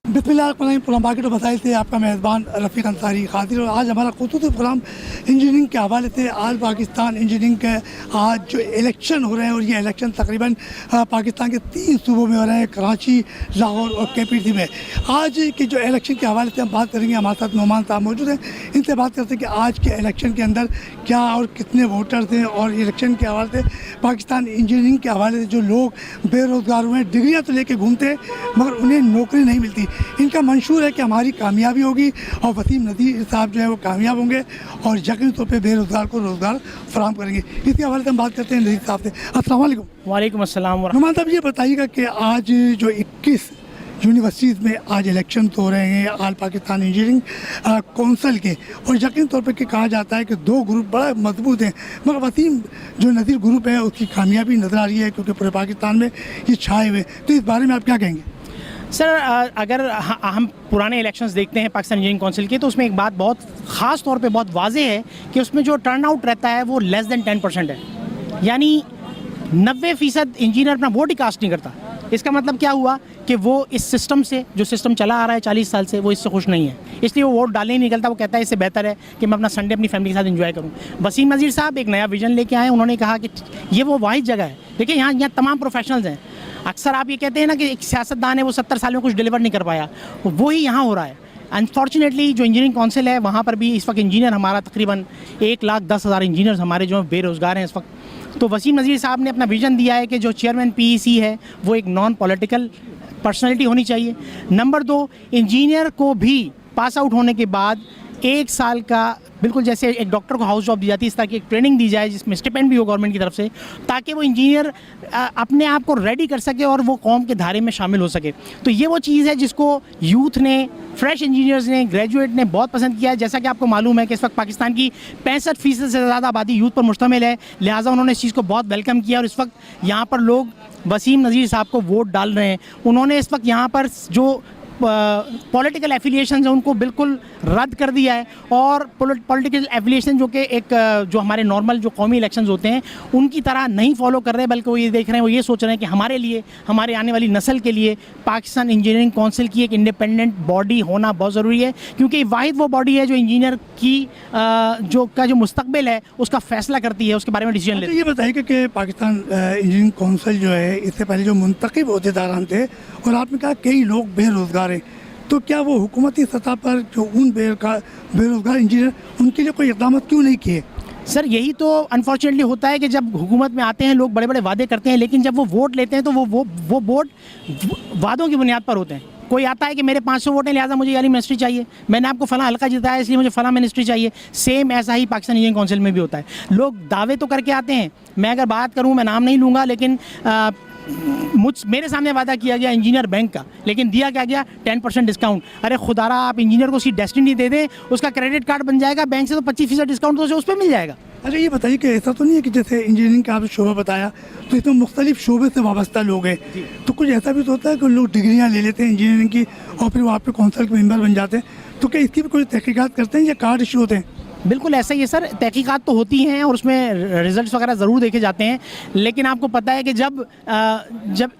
बिस्मिल्लाह market में बताए थे आपका मेज़बान रफ़ीक अंसारी खातिर। और आज हमारा ख़ुसूसी प्रोग्राम इंजीनियरिंग के हवाले से आज पाकिस्तान इंजीनियरिंग के आज जो इलेक्शन हो रहे हैं और ये इलेक्शन तकरीबन पाकिस्तान के 3 सूबों में हो रहे हैं, कराची, लाहौर और KPTC में। आज के जो इलेक्शन के हवाले से हम बात करेंगे। हमारे साथ नुमान साहब मौजूद हैं, इनसे बात करते हैं कि आज के इलेक्शन के अंदर क्या और कितने वोटर्स हैं और इलेक्शन के हवाले से पाकिस्तान इंजीनियरिंग के हवाले से जो लोग बेरोज़गार हुए हैं, डिग्रियाँ तो लेके घूमते हैं मगर उन्हें नौकरी नहीं मिलती। इनका मंशूर है कि हमारी कामयाबी होगी और वसीम नज़ीर साहब जो है वो कामयाब होंगे और यकीनी तौर पे बेरोज़गार को रोज़गार फराहम करेंगे। इसी हवाले से हम बात करते हैं नज़ीर साहब से। अस्सलाम वालेकुम। वालेकुम अस्सलाम। नुमान साहब ये बताइएगा कि आज जो 21 यूनिवर्सिटीज़ में आज इलेक्शन तो हो रहे हैं आल पाकिस्तान इंजीनियरिंग कौंसिल के, और यकीनी तौर पर कहा जाता है कि 2 ग्रुप बड़ा मजबूत हैं मगर वसीम जो नज़ीर ग्रुप है उसकी कामयाबी नज़र आ रही है क्योंकि पूरे पाकिस्तान में ये छाए हुए। तो इस बारे में आप क्या कहेंगे? सर, अगर हम पुराने इलेक्शंस देखते हैं पाकिस्तान इंजीनियरिंग काउंसिल के, तो उसमें एक बात बहुत ख़ास तौर पे बहुत वाज़ेह है कि उसमें जो टर्नआउट रहता है वो लेस दैन 10% है। यानी 90% इंजीनियर अपना वोट ही कास्ट नहीं करता। इसका मतलब क्या हुआ कि वो इस सिस्टम से, जो सिस्टम चला आ रहा है 40 साल से, वो इससे खुश नहीं है, इसलिए वो वोट डालने ही निकलता। वो कहता है इससे बेहतर है कि मैं अपना संडे अपनी फैमिली के साथ एंजॉय करूँ। वसीम नज़ीर साहब एक नया विजन लेके आए। उन्होंने कहा कि ये वो वाहिद जगह है। देखिए यहाँ तमाम प्रोफेशनल्स हैं। अक्सर आप ये कहते हैं ना कि एक सियासतदान है वो 70 साल में कुछ डिलीवर नहीं कर पाया, वो ही यहाँ हो रहा है। अनफॉर्चुनेटली जो इंजीनियरिंग काउंसिल है वहाँ पर भी इस वक्त इंजीनियर हमारा तकरीबन 1,10,000 इंजीनियर्स हमारे जो बेरोज़गार हैं इस वक्त। तो वसीम नज़ीर साहब ने अपना विज़न दिया है कि जो चेयरमैन PEC है वो एक नॉन पॉलिटिकल पर्सनैलिटी होनी चाहिए। नंबर 2, इंजीनियर को भी पास आउट होने के बाद 1 साल का, बिल्कुल जैसे एक डॉक्टर को हाउस जॉब दी जाती है, इस तरह की एक ट्रेनिंग दी जाए जिसमें स्टिपेंड भी हो गवर्नमेंट की तरफ से, ताकि वो इंजीनियर अपने आप को रेडी कर सके और वो कौम के धारे में शामिल हो सके। तो ये वो चीज़ है जिसको यूथ ने, फ्रेश इंजीनियर्स ने, ग्रेजुएट ने बहुत पसंद किया है। जैसा कि आपको मालूम है कि इस वक्त पाकिस्तान की 65% से ज़्यादा आबादी यूथ पर मुश्तमिल है, लिहाजा उन्होंने इस चीज़ को बहुत वेलकम किया और इस वक्त यहाँ पर लोग वसीम नज़ीर साहब को वोट डाल रहे हैं। उन्होंने इस वक्त यहाँ पर जो पॉलिटिकल एफिलिएशन है उनको बिल्कुल रद्द कर दिया है और पॉलिटिकल एफिलिएशन जो कि एक जो हमारे नॉर्मल जो कौमी इलेक्शंस होते हैं उनकी तरह नहीं फॉलो कर रहे, बल्कि वो ये देख रहे हैं, वो ये सोच रहे हैं कि हमारे लिए, हमारे आने वाली नस्ल के लिए पाकिस्तान इंजीनियरिंग काउंसिल की एक इंडिपेंडेंट बॉडी होना बहुत ज़रूरी है, क्योंकि वाहिद वो बॉडी है जो इंजीनियर की जो मुस्तकबिल है उसका फैसला करती है, उसके बारे में डिसीजन लेती है। ये बताइए कि पाकिस्तान इंजीनियरिंग काउंसिल जो है इससे पहले जो मुंतखब अहदेदारान थे और आपने कहा कई लोग बेरोज़गार हैं, तो क्या वो हुकूमती सतह पर जो उन बेरोज़गार इंजीनियर उनके लिए कोई इक़दाम क्यों नहीं किए? सर, यही तो अनफॉर्चुनेटली होता है कि जब हुकूमत में आते हैं लोग बड़े बड़े वादे करते हैं, लेकिन जब वो वोट लेते हैं तो वो वोट वादों की बुनियाद पर होते हैं। कोई आता है कि मेरे 500 वोट हैं लिहाजा मुझे वाली मिनिस्ट्री चाहिए, मैंने आपको फला हल्का जिताया इसलिए मुझे फला मिनिस्ट्री चाहिए। सेम ऐसा ही पाकिस्तान इंजीनियरिंग काउंसिल में भी होता है। लोग दावे तो करके आते हैं, मैं अगर बात करूं, मैं नाम नहीं लूँगा, लेकिन मेरे सामने वादा किया गया इंजीनियर बैंक का, लेकिन दिया क्या गया 10% डिस्काउंट। अरे खुदारा, आप इंजीनियर को उसकी डेस्टिनी दे दें, उसका क्रेडिट कार्ड बन जाएगा बैंक से, तो 25% डिस्काउंट तो उस पर मिल जाएगा। अच्छा ये बताइए कि ऐसा तो नहीं है कि जैसे इंजीनियरिंग का आपने शोबा बताया तो इसमें मुख्तलिफ शोबे से वाबस्ता लोग हैं, तो कुछ ऐसा भी तो होता है कि लोग डिग्रियाँ ले लेते हैं इंजीनियरिंग की और फिर वो आपके काउंसिल के मेंबर बन जाते हैं, तो क्या इसकी भी कोई तहकीकात करते हैं या कार्ड इशू होते हैं? बिल्कुल ऐसा ही है सर, तहकीकात तो होती हैं और उसमें रिजल्ट्स वगैरह ज़रूर देखे जाते हैं, लेकिन आपको पता है कि जब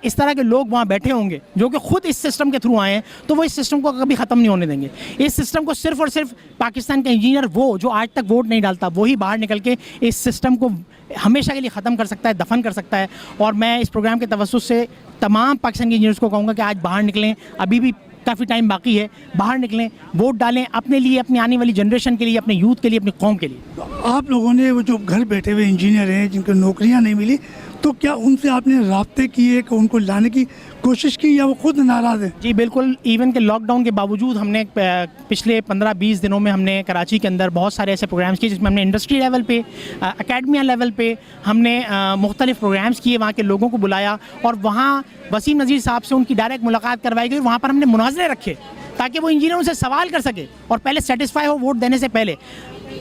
इस तरह के लोग वहाँ बैठे होंगे जो कि ख़ुद इस सिस्टम के थ्रू आए हैं, तो वो इस सिस्टम को कभी ख़त्म नहीं होने देंगे। इस सिस्टम को सिर्फ़ और सिर्फ पाकिस्तान का इंजीनियर, वो जो आज तक वोट नहीं डालता, वही बाहर निकल के इस सिस्टम को हमेशा के लिए ख़त्म कर सकता है, दफन कर सकता है। और मैं इस प्रोग्राम के तवज्जुह से तमाम पाकिस्तान के इंजीनियर्स को कहूँगा कि आज बाहर निकलें, अभी भी काफ़ी टाइम बाकी है, बाहर निकलें, वोट डालें अपने लिए, अपनी आने वाली जनरेशन के लिए, अपने यूथ के लिए, अपनी कौम के लिए। तो आप लोगों ने वो जो घर बैठे हुए इंजीनियर हैं जिनको नौकरियां नहीं मिली, तो क्या उनसे आपने राब्ते किए कि उनको लाने की कोशिश की या वो खुद नाराज़ है? जी बिल्कुल, इवन के लॉकडाउन के बावजूद हमने पिछले 15-20 दिनों में हमने कराची के अंदर बहुत सारे ऐसे प्रोग्राम्स किए जिसमें हमने इंडस्ट्री लेवल पे, एकेडमिया लेवल पे हमने मुख्तलिफ प्रोग्राम्स किए, वहाँ के लोगों को बुलाया और वहाँ वसीम नज़ीर साहब से उनकी डायरेक्ट मुलाकात करवाई गई। वहाँ पर हमने मुनाज़रे रखे ताकि वो इंजीनियरों से सवाल कर सके और पहले सेटिस्फाई हो वोट देने से पहले।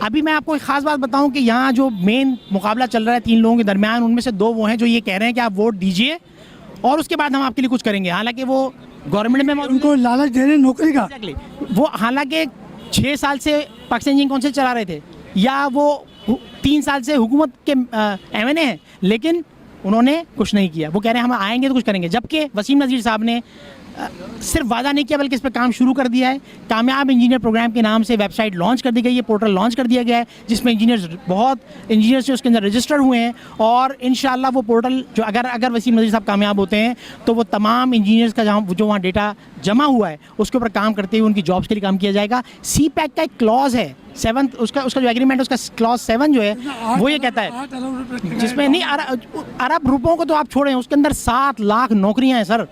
अभी मैं आपको एक ख़ास बात बताऊं कि यहाँ जो मेन मुकाबला चल रहा है 3 लोगों के दरमियान, उनमें से 2 वो हैं जो ये कह रहे हैं कि आप वोट दीजिए और उसके बाद हम आपके लिए कुछ करेंगे। हालांकि वो गवर्नमेंट में उनको लालच दे रहे हैं नौकरी का। वो हालांकि 6 साल से पाकिस्तान इंजीनियरिंग काउंसिल चला रहे थे या वो 3 साल से हुकूमत के MNA हैं, लेकिन उन्होंने कुछ नहीं किया। वो कह रहे हैं हम आएंगे तो कुछ करेंगे, जबकि वसीम नज़ीर साहब ने सिर्फ वादा नहीं किया बल्कि इस पर काम शुरू कर दिया है। कामयाब इंजीनियर प्रोग्राम के नाम से वेबसाइट लॉन्च कर दी गई है, पोर्टल लॉन्च कर दिया गया है, जिसमें बहुत इंजीनियर्स जो उसके अंदर रजिस्टर्ड हुए हैं। और इंशाल्लाह वो पोर्टल जो अगर वसीम नज़ीर साहब कामयाब होते हैं तो वो तमाम इंजीनियर्स का जो वहाँ डेटा जमा हुआ है उसके ऊपर काम करते हुए उनकी जॉब्स के लिए काम किया जाएगा। CPEC का एक क्लॉज है 7th, उसका जो एग्रीमेंट है उसका क्लॉज 7 जो है वो ये कहता है, जिसमें नहीं अरब रुपयों को तो आप छोड़ें, उसके अंदर 7 लाख नौकरियां हैं सर।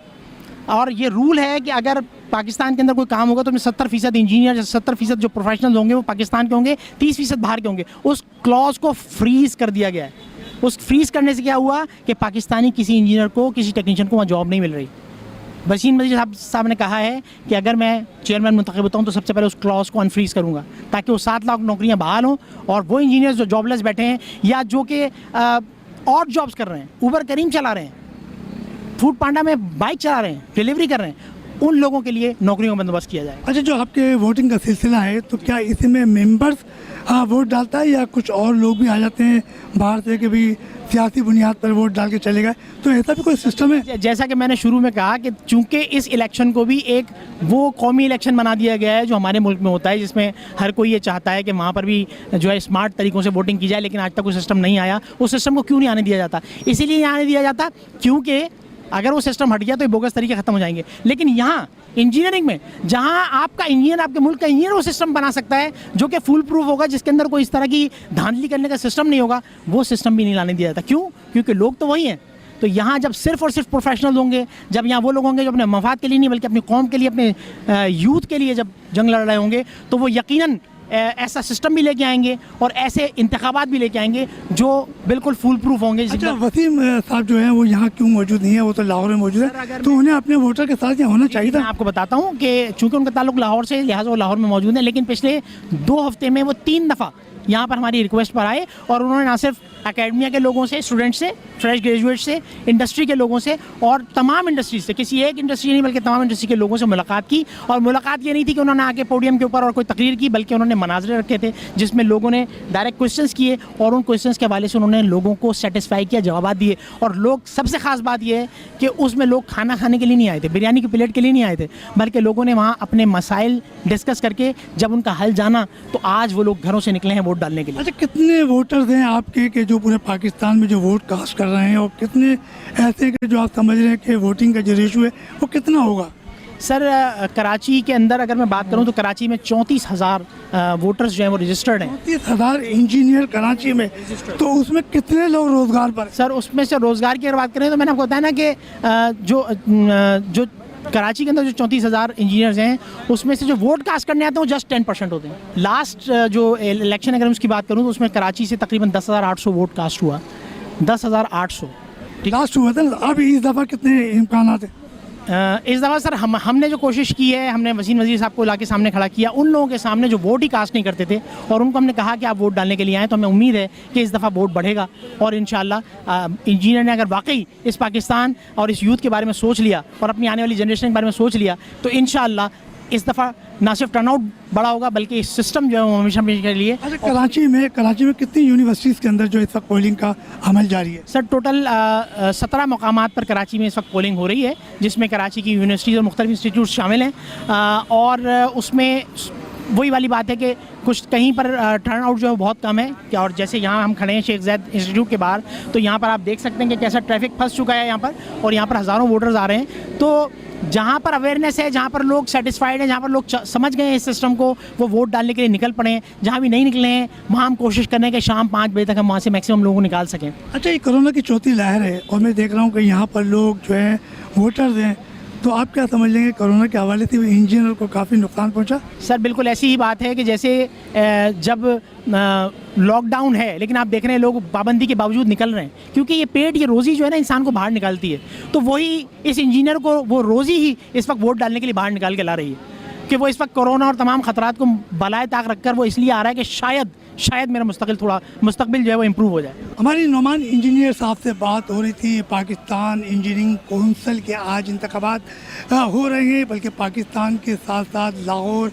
और ये रूल है कि अगर पाकिस्तान के अंदर कोई काम होगा तो उसमें 70% इंजीनियर, 70% जो प्रोफेशनल होंगे वो पाकिस्तान के होंगे, 30% बाहर के होंगे। उस क्लॉज को फ्रीज कर दिया गया है। उस फ्रीज करने से क्या हुआ कि पाकिस्तानी किसी इंजीनियर को, किसी टेक्नीशियन को वहाँ जॉब नहीं मिल रही। वसीम नज़ीर साहब ने कहा है कि अगर मैं चेयरमैन मुंतखब होता हूँ तो सबसे पहले उस क्लॉज को अनफ्रीज करूँगा ताकि वो 7 लाख नौकरियाँ बहाल हों और वो इंजीनियर्स जो जॉबलेस बैठे हैं या जो कि और जॉब्स कर रहे हैं, उबर करीम चला रहे हैं, फूड पांडा में बाइक चला रहे हैं, डिलीवरी कर रहे हैं, उन लोगों के लिए नौकरियों का बंदोबस्त किया जाए। अच्छा, जो आपके वोटिंग का सिलसिला है तो क्या इसमें मेंबर्स वोट डालता है या कुछ और लोग भी आ जाते हैं बाहर से कि भी सियासी बुनियाद पर वोट डाल के चले गए, तो ऐसा भी कोई सिस्टम है? जैसा कि मैंने शुरू में कहा कि चूंकि इस इलेक्शन को भी एक वो कौमी इलेक्शन बना दिया गया है जो हमारे मुल्क में होता है, जिसमें हर कोई ये चाहता है कि वहाँ पर भी जो है स्मार्ट तरीक़ों से वोटिंग की जाए, लेकिन आज तक वो सिस्टम नहीं आया। उस सिस्टम को क्यों नहीं आने दिया जाता? इसीलिए नहीं आने दिया जाता क्योंकि अगर वो सिस्टम हट गया तो ये बोगस तरीके ख़त्म हो जाएंगे। लेकिन यहाँ इंजीनियरिंग में जहाँ आपका इंजीनियर, आपके मुल्क का इंजीनियर वो सिस्टम बना सकता है जो कि फुल प्रूफ होगा, जिसके अंदर कोई इस तरह की धांधली करने का सिस्टम नहीं होगा, वो सिस्टम भी नहीं लाने दिया जाता। क्यों? क्योंकि लोग तो वही हैं। तो यहाँ जब सिर्फ और सिर्फ प्रोफेशनल होंगे, जब यहाँ वो लोग होंगे जो अपने मफाद के लिए नहीं बल्कि अपनी कौम के लिए, अपने यूथ के लिए जब जंग लड़ रहे होंगे, तो वो यकीनन ऐसा सिस्टम भी लेके आएंगे और ऐसे इंतखाबात भी लेके आएंगे जो बिल्कुल फुल प्रूफ होंगे। अच्छा, वसीम साहब जो है वो यहाँ क्यों मौजूद नहीं है? वो तो लाहौर में मौजूद है, तो उन्हें अपने वोटर के साथ यहाँ होना चाहिए था। मैं आपको बताता हूँ कि चूंकि उनका ताल्लुक लाहौर से, लिहाजा वो लाहौर में मौजूद है, लेकिन पिछले 2 हफ्ते में वो 3 दफ़ा यहाँ पर हमारी रिक्वेस्ट पर आए और उन्होंने ना सिर्फ एकेडमिया के लोगों से, स्टूडेंट से, फ्रेश ग्रेजुएट से, इंडस्ट्री के लोगों से और तमाम इंडस्ट्री से, किसी एक इंडस्ट्री नहीं बल्कि तमाम इंडस्ट्री के लोगों से मुलाकात की। और मुलाकात ये नहीं थी कि उन्होंने आके पोडियम के ऊपर और कोई तकरीर की, बल्कि उन्होंने मनाजरे रखे थे जिसमें लोगों ने डायरेक्ट क्वेश्चंस किए और उन क्वेश्चंस के हवाले से उन्होंने लोगों को सेटिस्फाई किया, जवाब दिए। और लोग, सबसे ख़ास बात यह है कि उसमें लोग खाना खाने के लिए नहीं आए थे, बिरयानी की प्लेट के लिए नहीं आए थे, बल्कि लोगों ने वहाँ अपने मसाइल डिस्कस करके जब उनका हल जाना तो आज वो लोग घरों से निकले हैं वोट डालने के लिए। अच्छा, कितने वोटर्स हैं आपके कि जो पूरे पाकिस्तान में जो वोट कास्ट कर रहे हैं और कितने ऐसे कि जो आप समझ रहे हैं कि वोटिंग का जो रेशो है वो कितना होगा? सर, कराची के अंदर अगर मैं बात करूं तो कराची में 34,000 वोटर्स जो हैं वो रजिस्टर्ड हैं। 34,000 इंजीनियर कराची में, तो उसमें कितने लोग रोज़गार पर? सर, उसमें से रोज़गार की अगर बात करें तो मैंने आपको बताया ना कि जो कराची के अंदर जो 34,000 इंजीनियर्स हैं उसमें से जो वोट कास्ट करने आते हैं वो जस्ट 10% होते हैं। लास्ट जो इलेक्शन अगर मैं उसकी बात करूं तो उसमें कराची से तकरीबन 10,800 वोट कास्ट हुआ, 10,800 लास्ट हुआ था। अब इस दफ़ा कितने इम्कान हैं? इस दफ़ा सर हमने जो कोशिश की है, हमने वसीम नज़ीर साहब को ला के सामने खड़ा किया, उन लोगों के सामने जो वोट ही कास्ट नहीं करते थे, और उनको हमने कहा कि आप वोट डालने के लिए आएँ। तो हमें उम्मीद है कि इस दफ़ा वोट बढ़ेगा और इंशाअल्लाह इंजीनियर ने अगर वाकई इस पाकिस्तान और इस यूथ के बारे में सोच लिया और अपनी आने वाली जनरेशन के बारे में सोच लिया तो इंशाअल्लाह इस दफ़ा ना सिर्फ टर्नआउट बड़ा होगा बल्कि इस सिस्टम जो है वो हमेशा के लिए। अच्छा, कराची में कितनी यूनिवर्सिटीज़ के अंदर जो इस वक्त पोलिंग का अमल जारी है? सर, टोटल 17 मकामात पर कराची में इस वक्त पोलिंग हो रही है, जिसमें कराची की यूनिवर्सिटीज़ और मुख्तलिफ इंस्टीट्यूट शामिल हैं। और उसमें वही वाली बात है कि कुछ कहीं पर टर्नआउट जो है बहुत कम है। और जैसे यहाँ हम खड़े हैं शेख ज़ैद इंस्टीट्यूट के बाहर, तो यहाँ पर आप देख सकते हैं कि कैसा ट्रैफिक फंस चुका है यहाँ पर, और यहाँ पर हज़ारों वोटर्स आ रहे हैं। तो जहाँ पर अवेयरनेस है, जहाँ पर लोग सेटिस्फाइड हैं, जहाँ पर लोग समझ गए हैं इस सिस्टम को, वो वोट डालने के लिए निकल पड़े हैं। जहाँ भी नहीं निकले हैं वहाँ हम कोशिश कर रहे हैं कि शाम 5 बजे तक हम वहाँ से मैक्सिमम लोगों को निकाल सकें। अच्छा, ये कोरोना की चौथी लहर है और मैं देख रहा हूँ कि यहाँ पर लोग जो हैं वोटर्स हैं, तो आप क्या समझ लेंगे कोरोना के हवाले से इंजीनियर को काफ़ी नुकसान पहुंचा? सर, बिल्कुल ऐसी ही बात है कि जैसे जब लॉकडाउन है लेकिन आप देख रहे हैं लोग पाबंदी के बावजूद निकल रहे हैं, क्योंकि ये पेट, ये रोज़ी जो है ना इंसान को बाहर निकालती है। तो वही इस इंजीनियर को वो रोज़ी ही इस वक्त वोट डालने के लिए बाहर निकाल के ला रही है कि वो इस वक्त कोरोना और तमाम ख़तरात को बलाए ताक रख कर वो इसलिए आ रहा है कि शायद मेरा मुस्तकबिल जो है वो इम्प्रूव हो जाए। हमारी नोमान इंजीनियर साहब से बात हो रही थी। पाकिस्तान इंजीनियरिंग कौंसिल के आज इंतखाबात हो रहे हैं, बल्कि पाकिस्तान के साथ साथ लाहौर,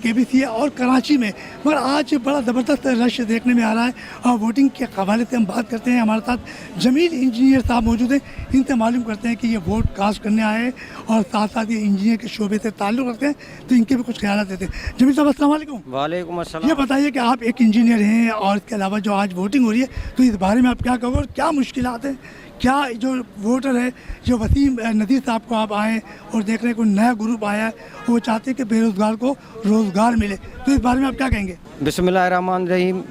KBC और कराची में, मगर आज बड़ा ज़बरदस्त रश देखने में आ रहा है। वोटिंग के हवाले से हम बात करते हैं। हमारे साथ जमील इंजीनियर साहब मौजूद हैं, इनसे मालूम करते हैं कि ये वोट कास्ट करने आए हैं और साथ साथ ये इंजीनियर के शोबे से ताल्लुक़ रखते हैं, तो इनके भी कुछ ख्याल देते हैं। जमील साहब अस्सलाम वालेकुम। वालेकुम अस्सलाम। ये बताइए कि आप एक इंजीनियर हैं और इसके अलावा जो आज वोटिंग हो रही है, तो इस बारे में आप क्या कहोगे और क्या मुश्किलात हैं? क्या जो वोटर है, जो वसीम नदीर साहब को आप आए और देख रहे हैं कोई नया ग्रुप आया है, वो चाहते हैं कि बेरोज़गार को रोज़गार मिले, तो इस बारे में आप क्या कहेंगे? बिस्मिल्लाहिर्रहमानिर्रहीम।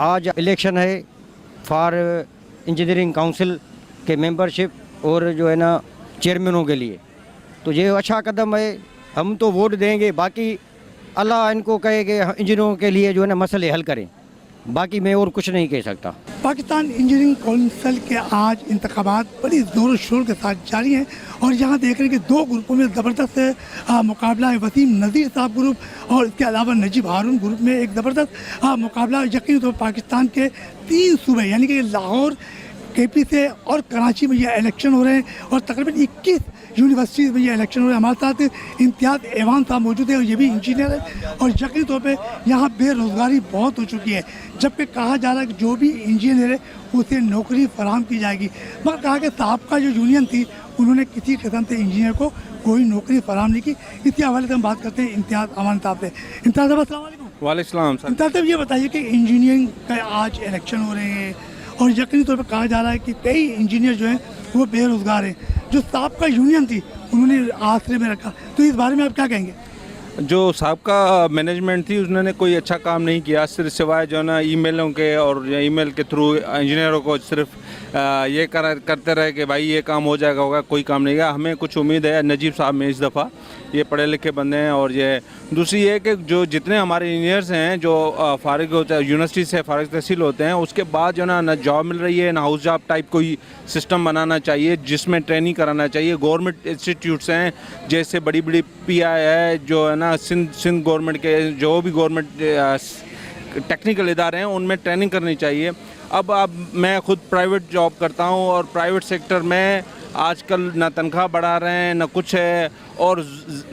आज इलेक्शन है फॉर इंजीनियरिंग काउंसिल के मेंबरशिप और जो है ना चेयरमैनों के लिए, तो ये अच्छा कदम है। हम तो वोट देंगे, बाकी अल्लाह इनको कहे कि इंजीनियरों के लिए जो है ना मसले हल करें, बाकी मैं और कुछ नहीं कह सकता। पाकिस्तान इंजीनियरिंग कौंसिल के आज इंतखाबात बड़ी ज़ोर शोर के साथ जारी हैं और यहाँ देख रहे हैं कि दो ग्रुपों में ज़बरदस्त मुकाबला है। वसीम नज़ीर साहब ग्रुप और इसके अलावा नजीब हारून ग्रुप में एक ज़बरदस्त मुकाबला। यकीन तो पाकिस्तान के 3 सूबे यानी कि लाहौर, KPC और कराची में ये इलेक्शन हो रहे हैं और तकरीबन 21 यूनिवर्सिटीज़ में ये इलेक्शन हो रहे हैं। हमारे साथ इम्तियाज़ एवान साहब मौजूद है और ये भी इंजीनियर है और यकीनी तौर पे यहाँ बेरोज़गारी बहुत हो चुकी है, जबकि कहा जा रहा है कि जो भी इंजीनियर है उसे नौकरी फराहम की जाएगी, मगर कहा कि साहब का जो यूनियन थी उन्होंने किसी किस्म से इंजीनियर को कोई नौकरी फराहम नहीं की। इसी हवाले से हम बात करते हैं इम्तियाज़ अमान साहब से। इम्तियाज़ साहब अस्सलाम वालेकुम। वालेकुम सर। इम्तियाज़ साहब ये बताइए कि इंजीनियरिंग का आज इलेक्शन हो रहे हैं और यकीनी तौर पर कहा जा रहा है कि कई इंजीनियर जो हैं वो बेरोज़गार हैं। जो साहब का यूनियन थी उन्होंने आसरे में रखा, तो इस बारे में आप क्या कहेंगे? जो साहब का मैनेजमेंट थी उन्होंने कोई अच्छा काम नहीं किया, सिर्फ सिवाय जो ना ईमेलों के और ईमेल के थ्रू इंजीनियरों को सिर्फ ये करते रहे कि भाई ये काम हो जाएगा, होगा, कोई काम नहीं है। हमें कुछ उम्मीद है नजीब साहब में इस दफ़ा, ये पढ़े लिखे बंदे हैं। और ये दूसरी ये कि जो जितने हमारे इंजीनियर्स हैं जो फारिग होते हैं यूनिवर्सिटी से फारिग तहसील होते हैं, उसके बाद जो ना जॉब मिल रही है ना हाउस जॉब टाइप कोई सिस्टम बनाना चाहिए जिसमें ट्रेनिंग कराना चाहिए। गवर्नमेंट इंस्टीट्यूट्स हैं जैसे बड़ी बड़ी PI है जो है ना सिंध गवर्नमेंट के जो भी गवर्नमेंट टेक्निकल इदारे हैं उनमें ट्रेनिंग करनी चाहिए। अब मैं खुद प्राइवेट जॉब करता हूं और प्राइवेट सेक्टर में आजकल ना तनख्वाह बढ़ा रहे हैं ना कुछ है और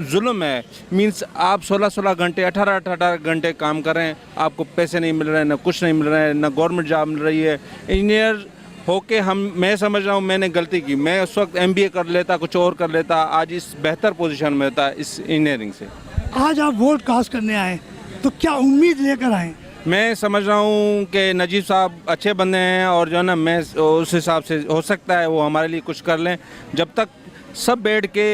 जुल्म है। मींस आप 16-16 घंटे 18-18 घंटे काम करें, आपको पैसे नहीं मिल रहे हैं, ना कुछ नहीं मिल रहे हैं, ना गवर्नमेंट जॉब मिल रही है। इंजीनियर होके मैं समझ रहा हूँ मैंने गलती की, मैं उस वक्त MBA कर लेता, कुछ और कर लेता, आज इस बेहतर पोजीशन में होता इस इंजीनियरिंग से। आज आप वोट कास्ट करने आए तो क्या उम्मीद लेकर आए? मैं समझ रहा हूँ कि नजीब साहब अच्छे बंदे हैं और जो है ना मैं उस हिसाब से हो सकता है वो हमारे लिए कुछ कर लें। जब तक सब बैठ के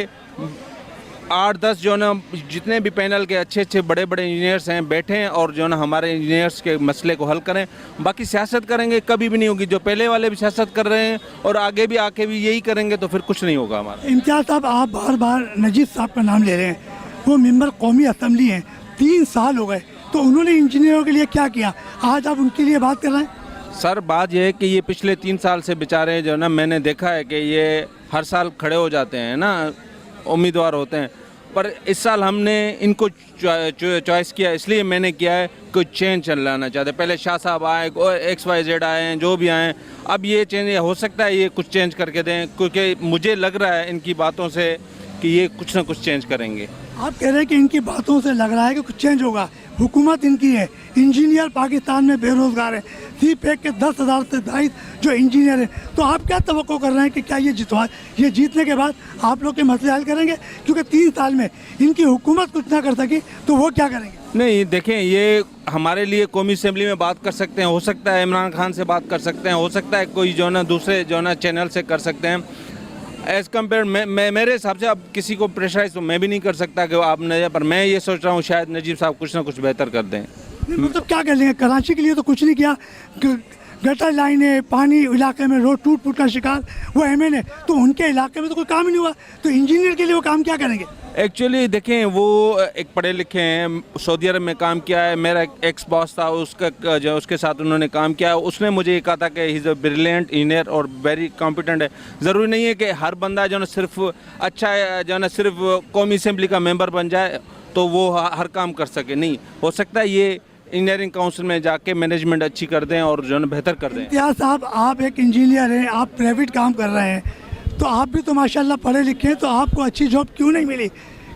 8-10 जो ना जितने भी पैनल के अच्छे अच्छे बड़े बड़े इंजीनियर्स हैं बैठें और जो ना हमारे इंजीनियर्स के मसले को हल करें। बाकी सियासत करेंगे कभी भी नहीं होगी, जो पहले वाले भी सियासत कर रहे हैं और आगे भी आके भी यही करेंगे तो फिर कुछ नहीं होगा हमारा। इम्तियाज़ साहब, आप बार बार नजीब साहब का नाम ले रहे हैं, वो मेंबर कौमी असम्बली हैं, 3 साल हो गए, तो उन्होंने इंजीनियरों के लिए क्या किया? आज आप उनके लिए बात कर रहे हैं? सर बात यह है कि ये पिछले 3 साल से बेचारे जो ना मैंने देखा है कि ये हर साल खड़े हो जाते हैं ना, उम्मीदवार होते हैं, पर इस साल हमने इनको चॉइस किया, इसलिए मैंने किया है कोई चेंज चल लाना चाहते। पहले शाह साहब आए, XYZ आए हैं, जो भी आए, अब ये चेंज हो सकता है ये कुछ चेंज करके दें, क्योंकि मुझे लग रहा है इनकी बातों से कि ये कुछ ना कुछ चेंज करेंगे। आप कह रहे हैं कि इनकी बातों से लग रहा है कि कुछ चेंज होगा। हुकूमत इनकी है, इंजीनियर पाकिस्तान में बेरोज़गार है, CPEC के 10,000 से 22 जो इंजीनियर हैं, तो आप क्या तवक्को कर रहे हैं कि क्या ये जीतने के बाद आप लोग के मसले हल करेंगे? क्योंकि 3 साल में इनकी हुकूमत कुछ ना कर सकी तो वो क्या करेंगे? नहीं देखें, ये हमारे लिए कौमी असेंबली में बात कर सकते हैं, हो सकता है इमरान खान से बात कर सकते हैं, हो सकता है कोई जो ना दूसरे जो ना चैनल से कर सकते हैं। एज़ कम्पेयर मेरे हिसाब से अब किसी को प्रेशराइज तो मैं भी नहीं कर सकता कि आप नजर, पर मैं ये सोच रहा हूँ शायद नजीब साहब कुछ ना कुछ बेहतर कर दें। मतलब क्या कर लेंगे? कराची के लिए तो कुछ नहीं किया, गटर लाइनें, पानी इलाके में रोड टूट फूट का शिकार वो MN, तो उनके इलाके में तो कोई काम ही नहीं हुआ, तो इंजीनियर के लिए वो काम क्या करेंगे? एक्चुअली देखें, वो एक पढ़े लिखे हैं, सऊदी अरब में काम किया है, मेरा एक्स बॉस था उसका जो उसके साथ उन्होंने काम किया है, उसने मुझे ये कहा था कि he is a brilliant engineer और वेरी कॉम्पिटेंट है। ज़रूरी नहीं है कि हर बंदा जो ना सिर्फ अच्छा है, जो ना सिर्फ कौमी असेंबली का मेंबर बन जाए तो वो हर काम कर सके, नहीं हो सकता है। ये इंजीनियरिंग काउंसिल में जाके मैनेजमेंट अच्छी कर दें और जो है ना बेहतर कर दें। इम्तियाज़ साहब, आप एक इंजीनियर हैं, आप प्राइवेट काम कर रहे हैं, तो आप भी तो माशाल्लाह पढ़े लिखे हैं, तो आपको अच्छी जॉब क्यों नहीं मिली?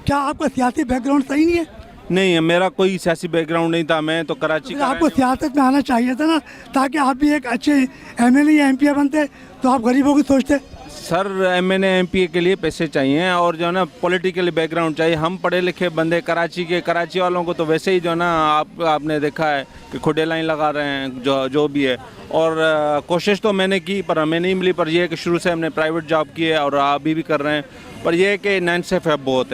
क्या आपका सियासी बैकग्राउंड सही नहीं है? नहीं, मेरा कोई सियासी बैकग्राउंड नहीं था, मैं तो कराची का आपको सियासत में आना चाहिए था ना, ताकि आप भी एक अच्छे एमएलए या एमपी बनते, तो आप गरीबों की सोचते। सर एमएनए एमपीए के लिए पैसे चाहिए और जो है ना पॉलिटिकल बैकग्राउंड चाहिए। हम पढ़े लिखे बंदे कराची वालों को तो वैसे ही जो है ना आपने देखा है कि खुदे लाइन लगा रहे हैं जो भी है। और कोशिश तो मैंने की पर हमें नहीं मिली, पर यह है कि शुरू से हमने प्राइवेट जॉब की है और अभी भी कर रहे हैं। पर यह है कि नाइंसाफ़ियाँ बहुत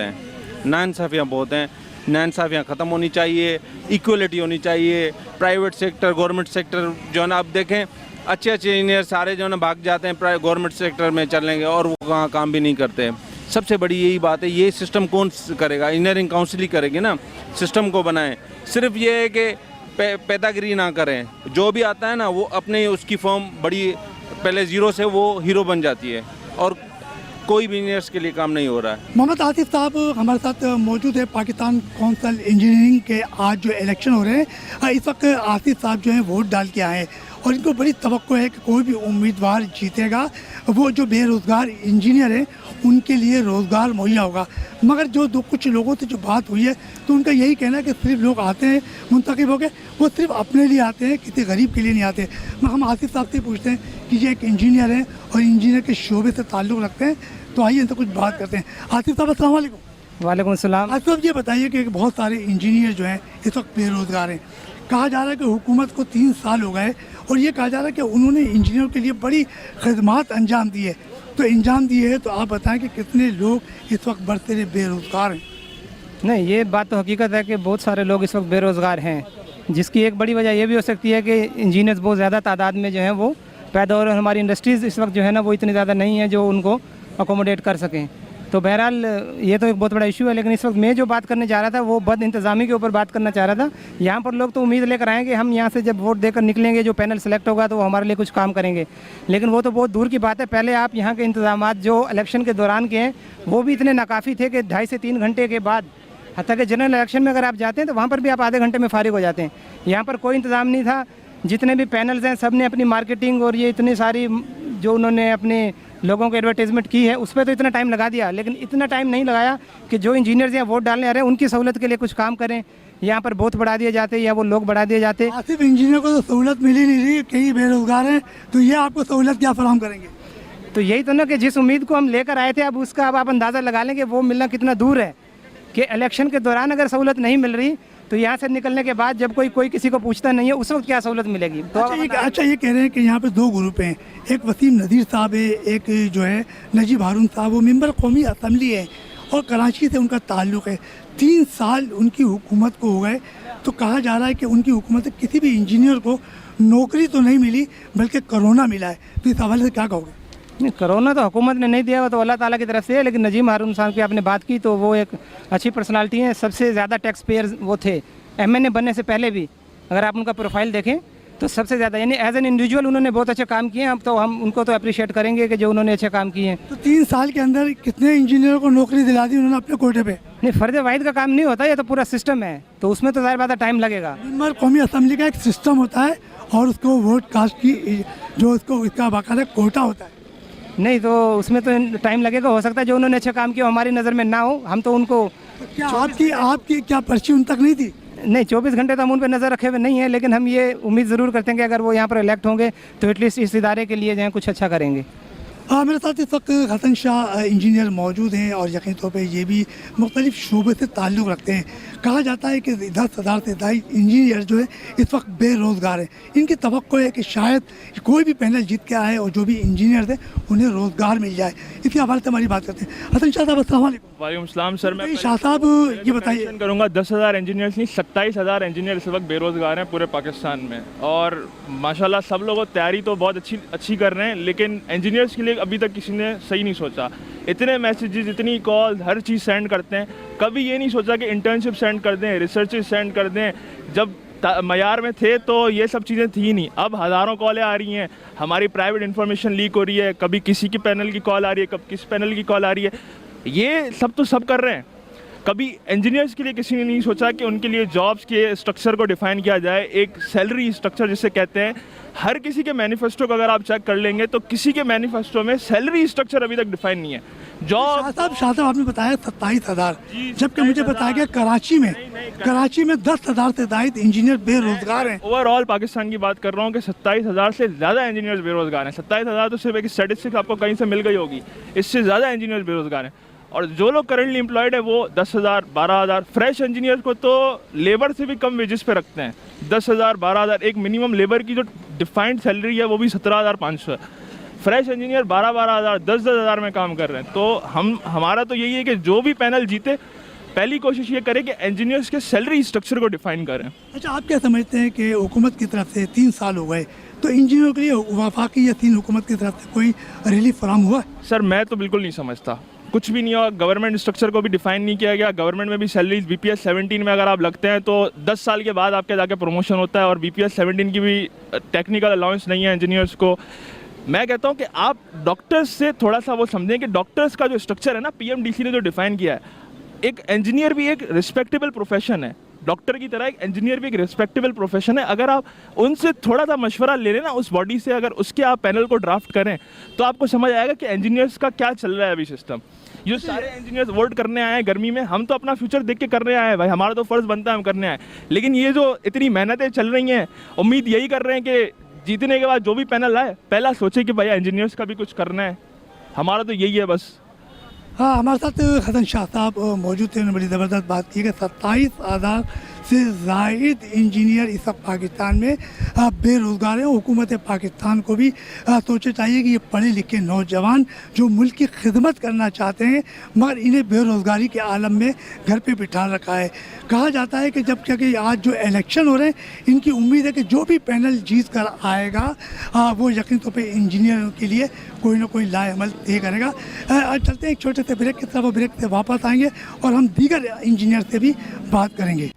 हैं, नाइंसाफ़ियाँ ख़त्म होनी चाहिए, इक्वलिटी होनी चाहिए। प्राइवेट सेक्टर गवर्नमेंट सेक्टर जो है ना, अब देखें अच्छे इंजीनियर सारे जो है ना भाग जाते हैं गवर्नमेंट सेक्टर में चलेंगे और वो कहाँ काम भी नहीं करते। सबसे बड़ी यही बात है, ये सिस्टम कौन करेगा? इंजीनियरिंग काउंसिल ही करेगी ना, सिस्टम को बनाएं। सिर्फ ये है कि पैदागिरी ना करें, जो भी आता है ना वो अपने उसकी फॉर्म बड़ी पहले ज़ीरो से वो हीरो बन जाती है और कोई भी इंजीनियर्स के लिए काम नहीं हो रहा है। मोहम्मद आसिफ साहब हमारे साथ मौजूद है। पाकिस्तान काउंसिल इंजीनियरिंग के आज जो इलेक्शन हो रहे हैं, इस वक्त आसिफ साहब जो हैं वोट डाल के आए हैं और इनको बड़ी तवक्को है कि कोई भी उम्मीदवार जीतेगा, वो जो बेरोज़गार इंजीनियर हैं उनके लिए रोज़गार मुहैया होगा। मगर जो कुछ लोगों से जो बात हुई है तो उनका यही कहना है कि सिर्फ लोग आते हैं मुंतखब होकर, वो सिर्फ अपने लिए आते हैं, किसी गरीब के लिए नहीं आते। हम आसिफ साहब से पूछते हैं कि ये एक इंजीनियर हैं और इंजीनियर के शोबे से ताल्लुक़ रखते हैं, तो आइए इनसे कुछ बात करते हैं। आसिफ साहब अस्सलाम वालेकुम। वालेकुम अस्सलाम। आसिफ साहब ये बताइए कि बहुत सारे इंजीनियर जो हैं इस वक्त बेरोज़गार हैं। कहा जा रहा है कि हुकूमत को 3 साल हो गए और ये कहा जा रहा है कि उन्होंने इंजीनियर के लिए बड़ी खदमात अंजाम दी है, तो अंजाम दिए है, तो आप बताएं कि कितने लोग इस वक्त बढ़ते बेरोज़गार हैं? नहीं, ये बात तो हकीकत है कि बहुत सारे लोग इस वक्त बेरोज़गार हैं, जिसकी एक बड़ी वजह ये भी हो सकती है कि इंजीनियर्स बहुत ज़्यादा तादाद में जो हैं वो पैदा हो रहे हैं। हमारी इंडस्ट्रीज़ इस वक्त जो है ना वो इतनी ज़्यादा नहीं है जो उनको अकोमोडेट कर सकें। तो बहरहाल ये तो एक बहुत बड़ा इशू है, लेकिन इस वक्त मैं जो बात करने जा रहा था वो बद इंतज़ामी के ऊपर बात करना चाह रहा था। यहाँ पर लोग तो उम्मीद लेकर आए कि हम यहाँ से जब वोट देकर निकलेंगे, जो पैनल सेलेक्ट होगा तो वो हमारे लिए कुछ काम करेंगे, लेकिन वो तो बहुत दूर की बात है। पहले आप यहाँ के इंतज़ाम जो इलेक्शन के दौरान के हैं वो भी इतने नाकाफ़ी थे कि 2.5 से 3 घंटे के बाद, हत्ता कि जनरल इलेक्शन में अगर आप जाते हैं तो वहाँ पर भी आप आधे घंटे में फारिग हो जाते हैं। यहाँ पर कोई इंतज़ाम नहीं था। जितने भी पैनल्स हैं सब ने अपनी मार्केटिंग और ये इतनी सारी जो उन्होंने अपने लोगों को एडवर्टाइजमेंट की है उस पर तो इतना टाइम लगा दिया, लेकिन इतना टाइम नहीं लगाया कि जो इंजीनियर्स यहाँ वोट डालने आ रहे हैं उनकी सहूलत के लिए कुछ काम करें। यहाँ पर बहुत बढ़ा दिए जाते या वो लोग बढ़ा दिए जाते। आसिफ, इंजीनियर को तो सहूलत मिली नहीं रही, कई बेरोज़गार हैं, तो ये आपको सहूलत क्या फराहम करेंगे? तो यही तो ना कि जिस उम्मीद को हम लेकर आए थे अब उसका अब आप अंदाज़ा लगा लें कि वो मिलना कितना दूर है। कि इलेक्शन के दौरान अगर सहूलत नहीं मिल रही तो यहाँ से निकलने के बाद जब कोई किसी को पूछता नहीं है उस वक्त क्या सहूलत मिलेगी? तो अच्छा, ये कह रहे हैं कि यहाँ पे 2 ग्रुप हैं, एक वसीम नज़ीर साहब है, एक जो है नजीब हारून साहब, वो मेंबर कौमी असम्बली है और कराची से उनका ताल्लुक़ है। 3 साल उनकी हुकूमत को हो गए, तो कहा जा रहा है कि उनकी हुकूमत से किसी भी इंजीनियर को नौकरी तो नहीं मिली बल्कि कोरोना मिला है, तो इस हवाले से क्या कहोगे? नहीं, कोरोना तो हुकूमत ने नहीं दिया, वो तो अल्लाह ताला की तरफ से है। लेकिन नजीम हारून साहब की आपने बात की तो वो एक अच्छी पर्सनालिटी है, सबसे ज़्यादा टैक्स पेयर वो थे एमएनए बनने से पहले भी। अगर आप उनका प्रोफाइल देखें तो सबसे ज़्यादा यानी एज एन इंडिविजुअल उन्होंने बहुत अच्छे काम किए हैं। अब तो हम उनको तो अप्रिशिएट करेंगे कि जो उन्होंने अच्छे काम किए हैं। तो 3 साल के अंदर कितने इंजीनियरों को नौकरी दिला दी उन्होंने अपने कोटे पे? नहीं, फ़र्द वाहिद का काम नहीं होता, ये तो पूरा सिस्टम है, तो उसमें तो ज़ाहिर बात है टाइम लगेगा। मेंबर कौमी असम्बली का एक सिस्टम होता है और उसको वोट कास्ट की जो उसको इसका बाकायदा कोटा होता है। नहीं, तो उसमें तो टाइम लगेगा। हो सकता है जो उन्होंने अच्छा काम किया हमारी नज़र में ना हो, हम तो उनको क्या आपकी क्या पर्ची उन तक नहीं थी? नहीं, 24 घंटे तो हम उन पर नज़र रखे हुए नहीं है, लेकिन हम ये उम्मीद ज़रूर करते हैं कि अगर वो यहाँ पर इलेक्ट होंगे तो एटलीस्ट इस इदारे के लिए जो है कुछ अच्छा करेंगे। मेरे साथ इस वक्त हसन शाह इंजीनियर मौजूद हैं और यकीन तौर पर ये भी मुख्तलिफ शोबे से ताल्लुक़ रखते हैं। कहा जाता है कि 10,000 से ज़्यादा इंजीनियर जो है इस वक्त बेरोज़गार हैं। इनकी तवक्को है कि शायद कोई भी पैनल जीत के आए और जो भी इंजीनियर थे उन्हें रोज़गार मिल जाए। इसी हवाले से हमारी बात करते हैं। हसन शाह साहब अस्सलाम वालेकुम। वालेकुम सलाम सर। मैं शाह साहब ये बताइए, करूँगा 10,000 इंजीनियर्स नहीं 27,000 इंजीनियर इस वक्त बेरोज़गार हैं पूरे पाकिस्तान में, और माशाल्लाह सब लोग तैयारी तो बहुत अच्छी कर रहे हैं, लेकिन इंजीनियर्स के लिए अभी तक किसी ने सही नहीं सोचा। इतने मैसेजेस, इतनी कॉल, हर चीज़ सेंड करते हैं, कभी ये नहीं सोचा कि इंटर्नशिप सेंड कर दें, रिसर्च सेंड कर दें। जब मयार में थे तो ये सब चीज़ें थी नहीं, अब हज़ारों कॉलें आ रही हैं, हमारी प्राइवेट इन्फॉर्मेशन लीक हो रही है, कभी किसी की पैनल की कॉल आ रही है, कभी किसी पैनल की कॉल आ रही है। ये सब तो सब कर रहे हैं, कभी इंजीनियर्स के लिए किसी ने नहीं सोचा कि उनके लिए जॉब्स के स्ट्रक्चर को डिफाइन किया जाए, एक सैलरी स्ट्रक्चर जिसे कहते हैं। हर किसी के मैनिफेस्टो को अगर आप चेक कर लेंगे तो किसी के मैनिफेस्टो में सैलरी स्ट्रक्चर अभी तक डिफाइन नहीं है। जॉब शाह साहब आपने बताया 27,000, जबकि मुझे बताया गया कराची में 10,000 से ज्यादा इंजीनियर बेरोजगार हैं। ओवरऑल पाकिस्तान की बात कर रहा हूँ कि 27,000 से ज़्यादा इंजीनियर्स बेरोजगार हैं। 27,000 तो सिर्फ एक स्टैटिस्टिक्स आपको कहीं से मिल गई होगी, इससे ज़्यादा इंजीनियर्स बेरोजगार हैं। और जो लोग करंटली एम्प्लॉयड है वो 10,000 12,000, फ्रेश इंजीनियर को तो लेबर से भी कम वेजेस पे रखते हैं। 10,000 12,000, एक मिनिमम लेबर की जो डिफाइंड सैलरी है वो भी 17,500 है। फ्रेश इंजीनियर 12,000 10,000 में काम कर रहे हैं। तो हमारा तो यही है कि जो भी पैनल जीते, पहली कोशिश ये करें कि इंजीनियर्स के सैलरी स्ट्रक्चर को डिफाइन करें। अच्छा, आप क्या समझते हैं कि हुकूमत की तरफ से 3 साल हो गए, तो इंजीनियरों के लिए वफाकी या 3 हुकूमत की तरफ से कोई रिलीफ फराहम हुआ? सर मैं तो बिल्कुल नहीं समझता, कुछ भी नहीं हुआ। गवर्नमेंट स्ट्रक्चर को भी डिफाइन नहीं किया गया। गवर्नमेंट में भी सैलरीज BPS 17 में अगर आप लगते हैं तो 10 साल के बाद आपके जाके प्रमोशन होता है, और BPS 17 की भी टेक्निकल अलाउंस नहीं है इंजीनियर्स को। मैं कहता हूं कि आप डॉक्टर्स से थोड़ा सा वो समझें कि डॉक्टर्स का जो स्ट्रक्चर है ना, PMDC ने जो डिफाइन किया है, एक इंजीनियर भी एक रिस्पेक्टेबल प्रोफेशन है, डॉक्टर की तरह एक इंजीनियर भी एक रिस्पेक्टेबल प्रोफेशन है। अगर आप उनसे थोड़ा सा मशवरा ले लें ना उस बॉडी से, अगर उसके आप पैनल को ड्राफ्ट करें तो आपको समझ आएगा कि इंजीनियर्स का क्या चल रहा है अभी सिस्टम। ये सारे इंजीनियर्स वोट करने आए हैं गर्मी में, हम तो अपना फ्यूचर देख के करने आए हैं भाई, हमारा तो फर्ज बनता है हम करने आए। लेकिन ये जो इतनी मेहनतें चल रही हैं, उम्मीद यही कर रहे हैं कि जीतने के बाद जो भी पैनल आए पहला सोचे कि भाई इंजीनियर्स का भी कुछ करना है। हमारा तो यही है बस। हाँ, हमारे साथ हसन शाह साहब मौजूद थे, उन्होंने बड़ी ज़बरदस्त बात की कि 27,000 से ज़ायद इंजीनियर इस वक्त पाकिस्तान में बेरोज़गार हैं। हुकूमत पाकिस्तान को भी सोचना चाहिए कि ये पढ़े लिखे नौजवान जो मुल्क की खिदमत करना चाहते हैं मगर इन्हें बेरोज़गारी के आलम में घर पे बिठा रखा है। कहा जाता है कि जब कि आज जो इलेक्शन हो रहे हैं, इनकी उम्मीद है कि जो भी पैनल जीत कर आएगा वो यकीन तौर पर इंजीनियरों के लिए कोई ना कोई लाएअमल तय करेगा। आज चलते हैं एक छोटे से ब्रेक की तरफ, ब्रेक से वापस आएंगे और हम दीगर इंजीनियर से भी बात करेंगे।